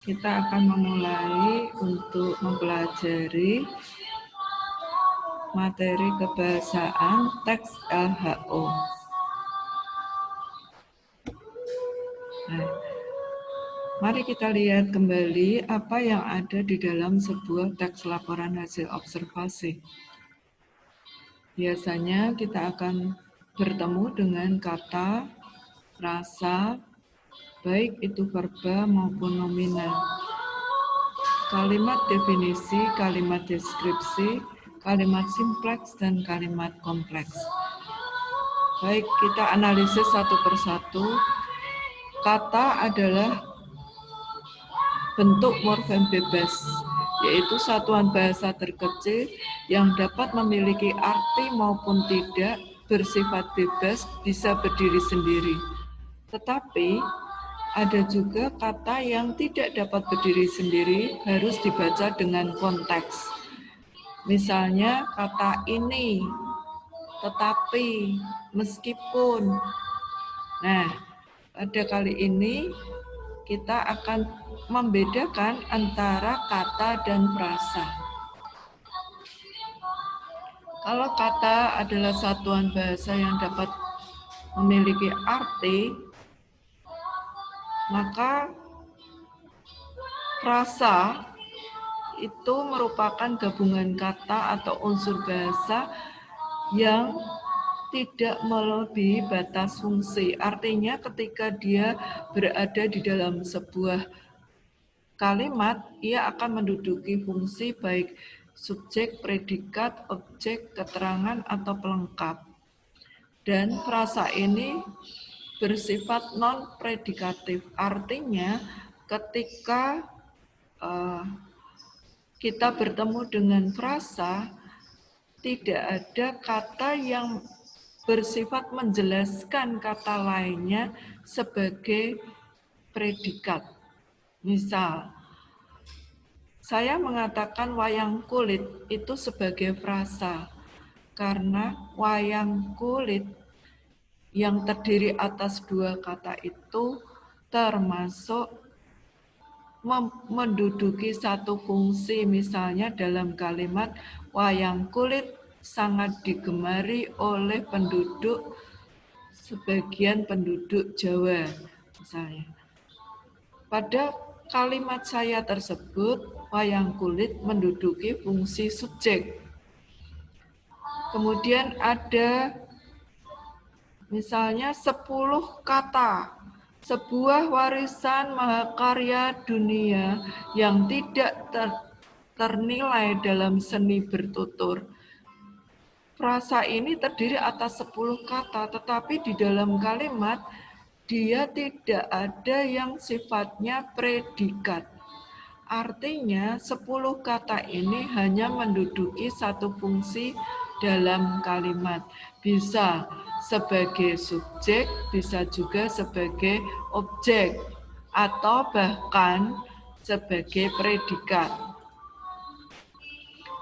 Kita akan memulai untuk mempelajari materi kebahasaan teks LHO. Nah, mari kita lihat kembali apa yang ada di dalam sebuah teks laporan hasil observasi. Biasanya kita akan bertemu dengan kata, frasa, baik itu verba maupun nominal. Kalimat definisi, kalimat deskripsi, kalimat simpleks, dan kalimat kompleks. Baik, kita analisis satu persatu. Kata adalah bentuk morfem bebas, yaitu satuan bahasa terkecil yang dapat memiliki arti maupun tidak, bersifat bebas, bisa berdiri sendiri. Tetapi ada juga kata yang tidak dapat berdiri sendiri, harus dibaca dengan konteks. Misalnya kata ini, tetapi, meskipun. Nah, pada kali ini kita akan membedakan antara kata dan frasa. Kalau kata adalah satuan bahasa yang dapat memiliki arti, maka frasa itu merupakan gabungan kata atau unsur bahasa yang tidak melebihi batas fungsi. Artinya ketika dia berada di dalam sebuah kalimat, ia akan menduduki fungsi baik subjek, predikat, objek, keterangan, atau pelengkap. Dan frasa ini bersifat non-predikatif. Artinya ketika kita bertemu dengan frasa, tidak ada kata yang bersifat menjelaskan kata lainnya sebagai predikat. Misal, saya mengatakan wayang kulit itu sebagai frasa, karena wayang kulit yang terdiri atas dua kata itu termasuk menduduki satu fungsi. Misalnya dalam kalimat wayang kulit sangat digemari oleh sebagian penduduk Jawa misalnya. Pada kalimat saya tersebut, wayang kulit menduduki fungsi subjek. Kemudian ada misalnya 10 kata, sebuah warisan mahakarya dunia yang tidak ternilai dalam seni bertutur. Frasa ini terdiri atas 10 kata, tetapi di dalam kalimat dia tidak ada yang sifatnya predikat. Artinya 10 kata ini hanya menduduki satu fungsi dalam kalimat. Bisa sebagai subjek, bisa juga sebagai objek, atau bahkan sebagai predikat.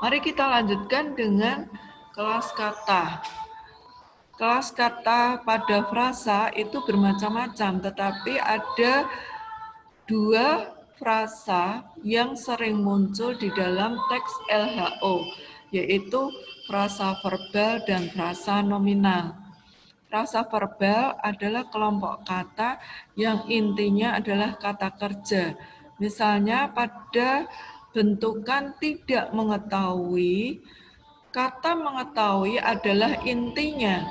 Mari kita lanjutkan dengan kelas kata. Kelas kata pada frasa itu bermacam-macam, tetapi ada dua frasa yang sering muncul di dalam teks LHO, yaitu frasa verbal dan frasa nominal. Frasa verbal adalah kelompok kata yang intinya adalah kata kerja. Misalnya pada bentukan tidak mengetahui, kata mengetahui adalah intinya.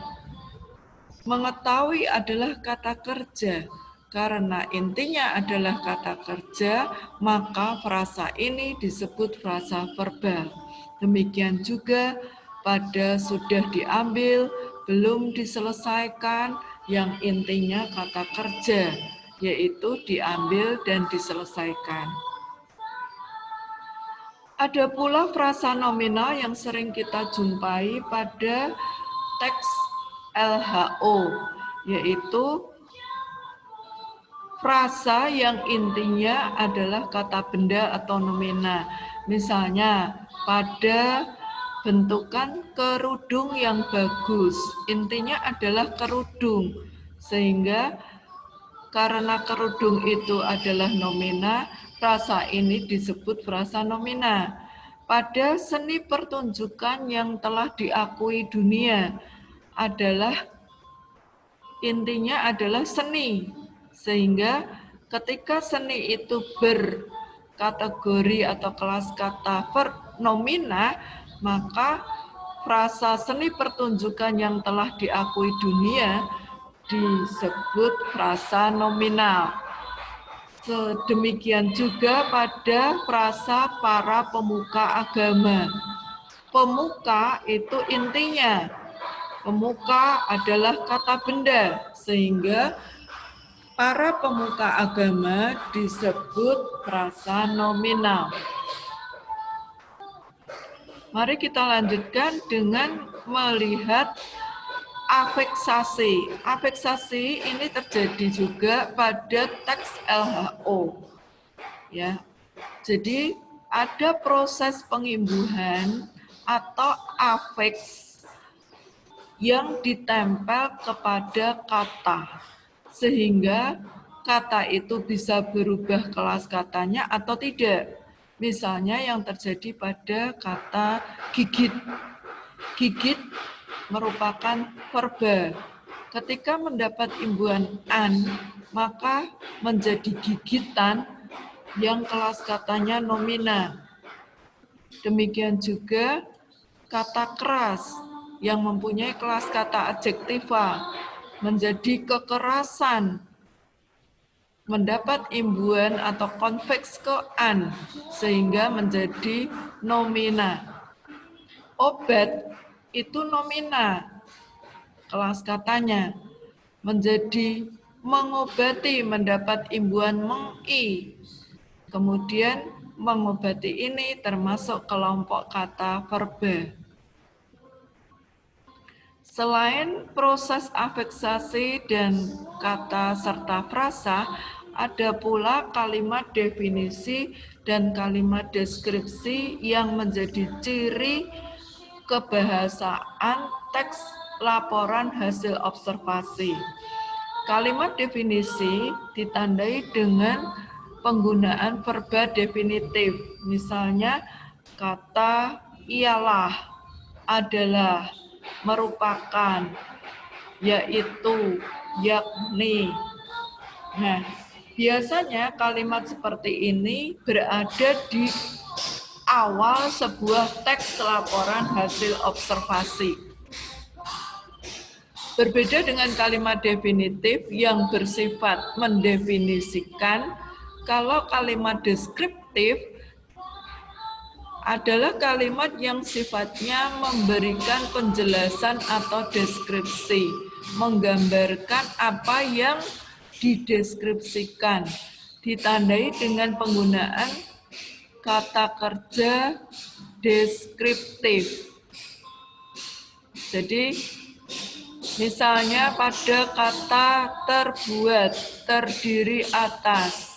Mengetahui adalah kata kerja. Karena intinya adalah kata kerja, maka frasa ini disebut frasa verbal. Demikian juga pada sudah diambil, belum diselesaikan, yang intinya kata kerja, yaitu diambil dan diselesaikan. Ada pula frasa nominal yang sering kita jumpai pada teks LHO, yaitu frasa yang intinya adalah kata benda atau nomina. Misalnya pada bentukan kerudung yang bagus, intinya adalah kerudung. Sehingga karena kerudung itu adalah nomina, Frasa ini disebut frasa nomina. Pada seni pertunjukan yang telah diakui dunia intinya adalah seni. Sehingga ketika seni itu berkategori atau kelas kata nomina, maka frasa seni pertunjukan yang telah diakui dunia disebut frasa nominal. Sedemikian juga pada frasa para pemuka agama. Pemuka itu intinya, pemuka adalah kata benda, sehingga para pemuka agama disebut frasa nominal. Mari kita lanjutkan dengan melihat afeksasi. Afeksasi ini terjadi juga pada teks LHO. Ya. Jadi ada proses pengimbuhan atau afeks yang ditempel kepada kata. Sehingga kata itu bisa berubah kelas katanya atau tidak. Misalnya yang terjadi pada kata gigit. Gigit merupakan verba. Ketika mendapat imbuhan an, maka menjadi gigitan yang kelas katanya nomina. Demikian juga kata keras yang mempunyai kelas kata adjektiva menjadi kekerasan, mendapat imbuhan atau konveks ke an, sehingga menjadi nomina. Obat itu nomina, kelas katanya, menjadi mengobati, mendapat imbuhan meng-i. Kemudian mengobati ini termasuk kelompok kata verba. Selain proses afeksasi dan kata serta frasa, ada pula kalimat definisi dan kalimat deskripsi yang menjadi ciri kebahasaan teks laporan hasil observasi. Kalimat definisi ditandai dengan penggunaan verba definitif. Misalnya kata ialah, adalah, merupakan, yaitu, yakni. Nah, biasanya kalimat seperti ini berada di awal sebuah teks laporan hasil observasi. Berbeda dengan kalimat definitif yang bersifat mendefinisikan, kalau kalimat deskriptif adalah kalimat yang sifatnya memberikan penjelasan atau deskripsi, menggambarkan apa yang dideskripsikan, ditandai dengan penggunaan kata kerja deskriptif. Jadi, misalnya pada kata terbuat, terdiri atas.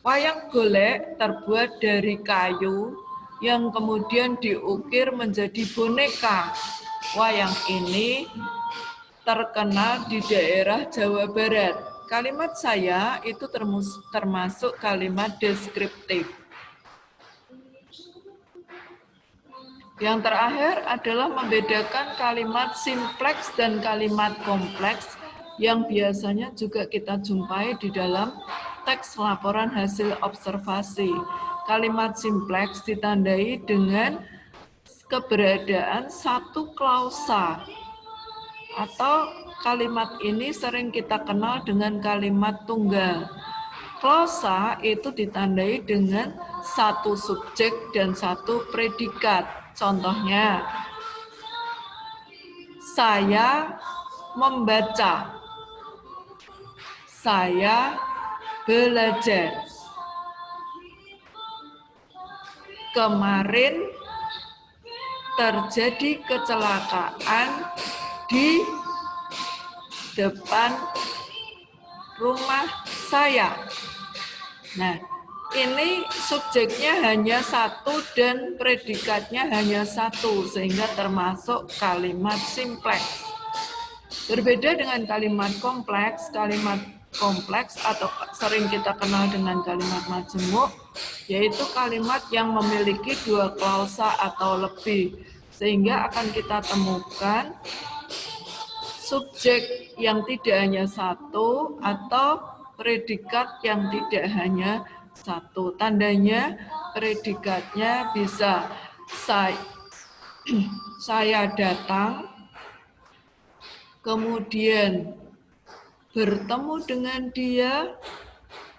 Wayang golek terbuat dari kayu yang kemudian diukir menjadi boneka. Wayang ini terkenal di daerah Jawa Barat. Kalimat saya itu termasuk kalimat deskriptif. Yang terakhir adalah membedakan kalimat simpleks dan kalimat kompleks yang biasanya juga kita jumpai di dalam teks laporan hasil observasi. Kalimat simpleks ditandai dengan keberadaan satu klausa, atau kalimat ini sering kita kenal dengan kalimat tunggal. Klausa itu ditandai dengan satu subjek dan satu predikat. Contohnya, saya membaca, saya belajar, kemarin terjadi kecelakaan di depan rumah saya. Nah, ini subjeknya hanya satu dan predikatnya hanya satu, sehingga termasuk kalimat simpleks. Berbeda dengan kalimat kompleks, kalimat kompleks atau sering kita kenal dengan kalimat majemuk, yaitu kalimat yang memiliki dua klausa atau lebih, sehingga akan kita temukan subjek yang tidak hanya satu atau predikat yang tidak hanya satu. Tandanya predikatnya bisa saya datang, kemudian bertemu dengan dia,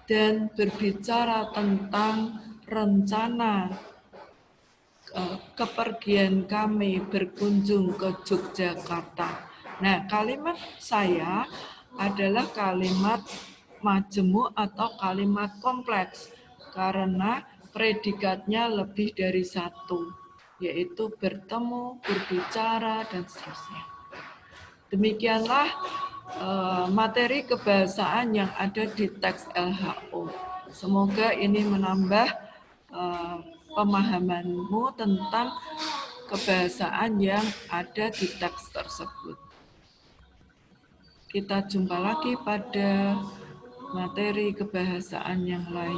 dan berbicara tentang rencana kepergian kami berkunjung ke Yogyakarta. Nah, kalimat saya adalah kalimat majemuk atau kalimat kompleks karena predikatnya lebih dari satu, yaitu bertemu, berbicara, dan seterusnya. Demikianlah materi kebahasaan yang ada di teks LHO. Semoga ini menambah pemahamanmu tentang kebahasaan yang ada di teks tersebut. Kita jumpa lagi pada materi kebahasaan yang lain.